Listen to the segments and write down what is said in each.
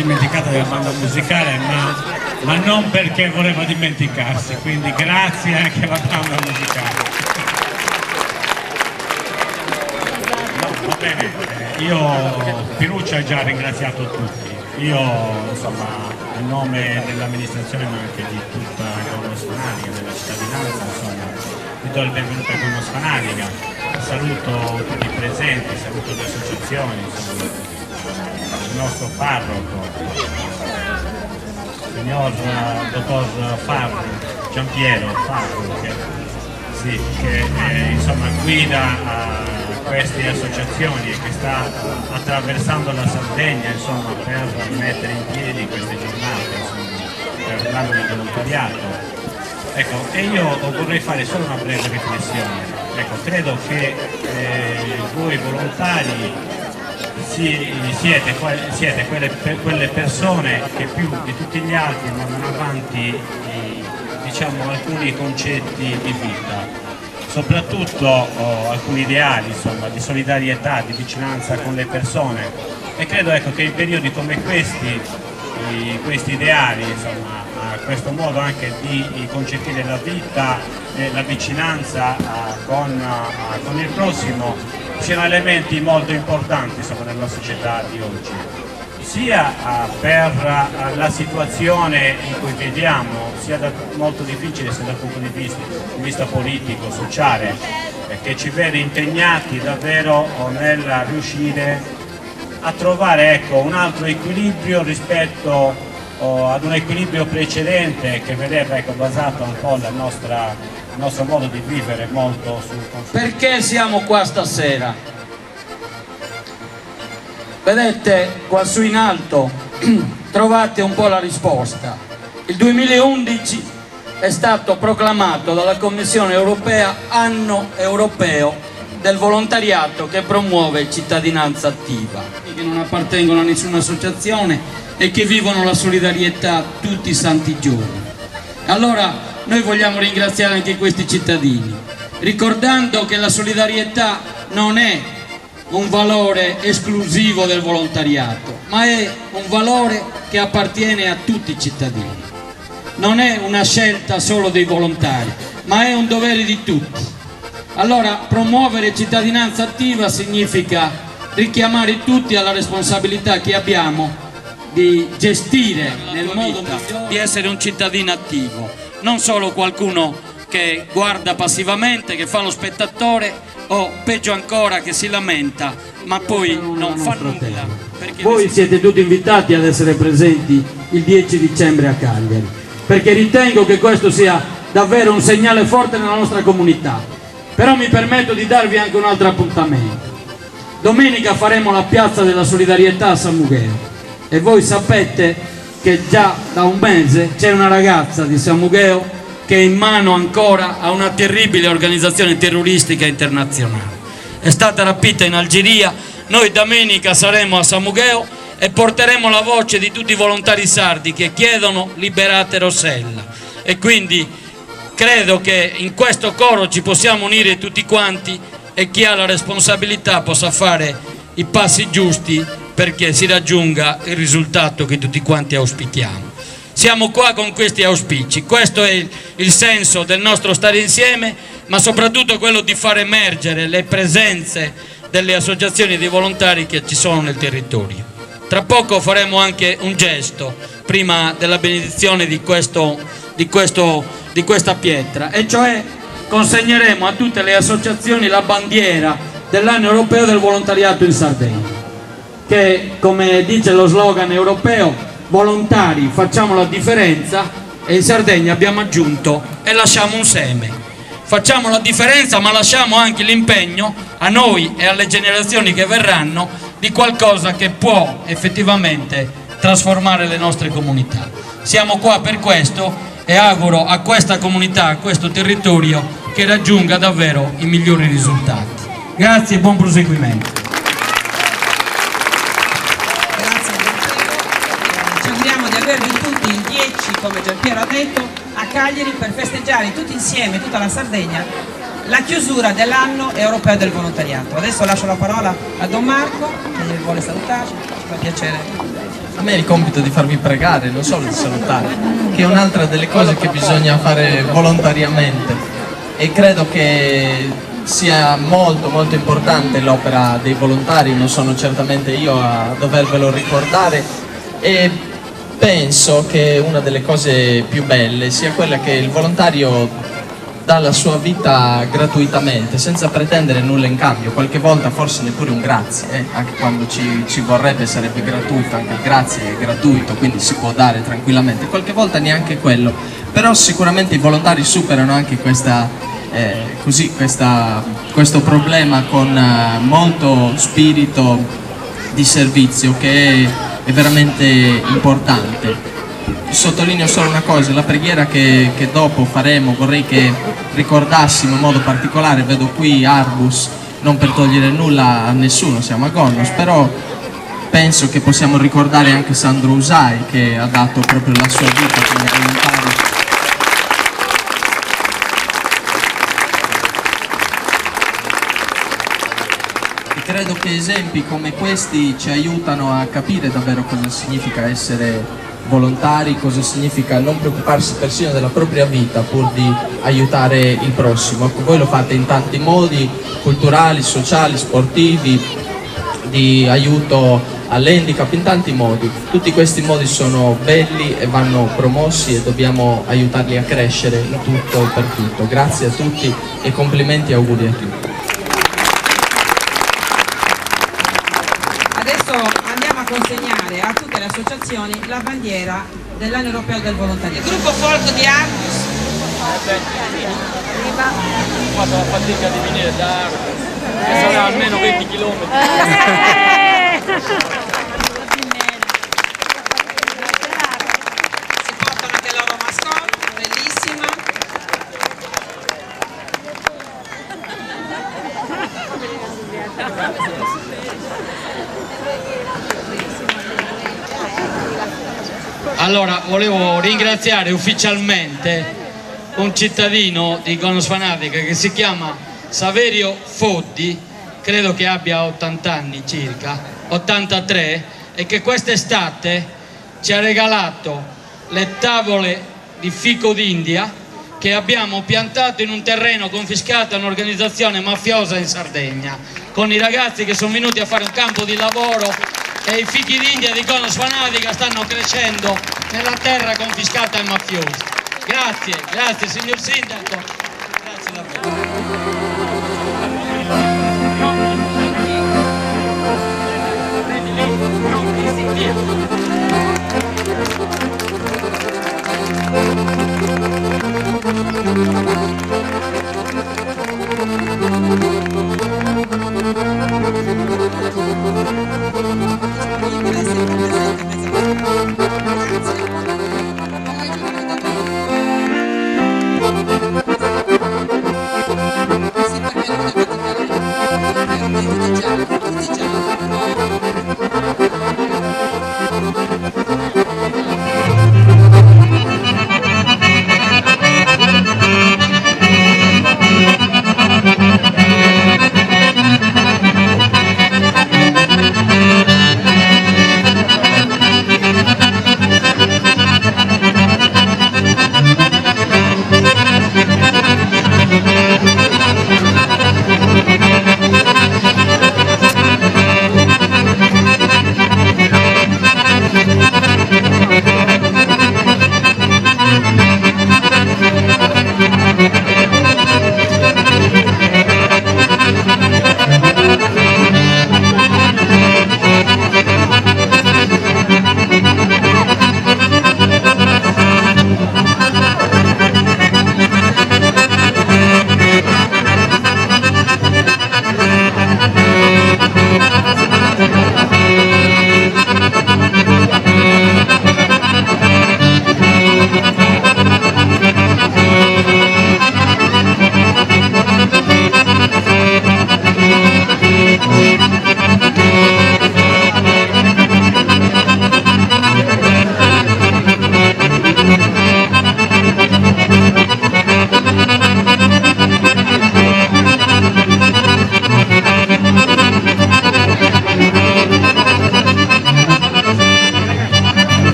dimenticata della banda musicale, ma non perché voleva dimenticarsi, quindi grazie anche alla banda musicale. No, va bene, Pinuccio ha già ringraziato tutti. Io, insomma, a nome dell'amministrazione ma anche di tutta Gornosfananica, della cittadinanza, insomma, vi do il benvenuto a Gornosfananica, saluto tutti i presenti, saluto le associazioni, insomma, il nostro parroco, il signor dottor Fabio, Giampiero Fabio, che insomma guida queste associazioni e che sta attraversando la Sardegna, insomma, per mettere in piedi queste giornate, insomma, per l'anno di volontariato. Ecco, e io vorrei fare solo una breve riflessione. Ecco, credo che voi volontari siete quelle persone che più di tutti gli altri mandano avanti diciamo, alcuni concetti di vita, soprattutto alcuni ideali, insomma, di solidarietà, di vicinanza con le persone, e credo, ecco, che in periodi come questi ideali, insomma, questo modo anche di concepire la vita e la vicinanza con il prossimo siano elementi molto importanti, insomma, nella società di oggi, sia per la situazione in cui viviamo, sia molto difficile sia dal punto di vista politico, sociale, che ci vede impegnati davvero nel riuscire a trovare, ecco, un altro equilibrio rispetto ad un equilibrio precedente che vedeva, ecco, basato un po' il nostro modo di vivere molto sul conflitto. Perché siamo qua stasera? Vedete, qua su in alto trovate un po' la risposta. Il 2011 è stato proclamato dalla Commissione europea anno europeo del volontariato che promuove cittadinanza attiva, che non appartengono a nessuna associazione e che vivono la solidarietà tutti i santi giorni. Allora noi vogliamo ringraziare anche questi cittadini, ricordando che la solidarietà non è un valore esclusivo del volontariato, ma è un valore che appartiene a tutti i cittadini. Non è una scelta solo dei volontari, ma è un dovere di tutti. Allora, promuovere cittadinanza attiva significa richiamare tutti alla responsabilità che abbiamo di gestire nel modo di essere un cittadino attivo, non solo qualcuno che guarda passivamente, che fa lo spettatore, o peggio ancora che si lamenta ma poi non fa nulla. Voi siete tutti invitati ad essere presenti il 10 dicembre a Cagliari, perché ritengo che questo sia davvero un segnale forte nella nostra comunità. Però mi permetto di darvi anche un altro appuntamento. Domenica faremo la piazza della solidarietà a San Mugheo e voi sapete che già da un mese c'è una ragazza di San Mugheo che è in mano ancora a una terribile organizzazione terroristica internazionale. È stata rapita in Algeria. Noi domenica saremo a San Mugheo e porteremo la voce di tutti i volontari sardi che chiedono liberate Rossella, e quindi credo che in questo coro ci possiamo unire tutti quanti e chi ha la responsabilità possa fare i passi giusti perché si raggiunga il risultato che tutti quanti auspichiamo. Siamo qua con questi auspici, questo è il senso del nostro stare insieme, ma soprattutto quello di far emergere le presenze delle associazioni dei volontari che ci sono nel territorio. Tra poco faremo anche un gesto prima della benedizione di questa pietra, e cioè consegneremo a tutte le associazioni la bandiera dell'anno europeo del volontariato in Sardegna, che, come dice lo slogan europeo, volontari facciamo la differenza, e in Sardegna abbiamo aggiunto e lasciamo un seme. Facciamo la differenza ma lasciamo anche l'impegno a noi e alle generazioni che verranno di qualcosa che può effettivamente trasformare le nostre comunità. Siamo qua per questo e auguro a questa comunità, a questo territorio, che raggiunga davvero i migliori risultati. Grazie e buon proseguimento. Di avervi tutti il 10, come Giampiero ha detto, a Cagliari per festeggiare tutti insieme, tutta la Sardegna, la chiusura dell'anno europeo del volontariato. Adesso lascio la parola a Don Marco che vuole salutarci, ci fa piacere. A me è il compito di farvi pregare, non solo di salutare, che è un'altra delle cose che bisogna fare volontariamente, e credo che sia molto molto importante l'opera dei volontari, non sono certamente io a dovervelo ricordare, e penso che una delle cose più belle sia quella che il volontario dà la sua vita gratuitamente, senza pretendere nulla in cambio. Qualche volta forse neppure un grazie, anche quando ci vorrebbe sarebbe gratuito, anche il grazie è gratuito, quindi si può dare tranquillamente, qualche volta neanche quello, però sicuramente i volontari superano anche questo problema con molto spirito di servizio, che è veramente importante. Sottolineo solo una cosa: la preghiera che dopo faremo vorrei che ricordassimo in modo particolare, vedo qui Arbus, non per togliere nulla a nessuno, siamo a Gonnos, però penso che possiamo ricordare anche Sandro Usai, che ha dato proprio la sua vita come volontario. E credo che esempi come questi ci aiutano a capire davvero cosa significa essere volontari, cosa significa non preoccuparsi persino della propria vita pur di aiutare il prossimo. Ecco, voi lo fate in tanti modi, culturali, sociali, sportivi, di aiuto all'handicap, in tanti modi. Tutti questi modi sono belli e vanno promossi, e dobbiamo aiutarli a crescere in tutto e per tutto. Grazie a tutti e complimenti e auguri a tutti. Adesso andiamo a consegnare a tutte le associazioni la bandiera dell'anno europeo del volontarismo. Il gruppo folk di Arbus. Ho fatto la fatica di venire da Arbus, che sarà almeno 20 km. Si portano anche il loro mascotte, bellissima. Allora, volevo ringraziare ufficialmente un cittadino di Gonnos Fanatica che si chiama Saverio Foddi, credo che abbia 80 anni circa, 83, e che quest'estate ci ha regalato le tavole di fico d'India che abbiamo piantato in un terreno confiscato a un'organizzazione mafiosa in Sardegna, con i ragazzi che sono venuti a fare un campo di lavoro, e i fichi d'India di Gonnos Fanatica stanno crescendo nella terra confiscata ai mafiosi. Grazie, grazie signor Sindaco, grazie davvero. Grazie.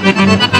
Grazie.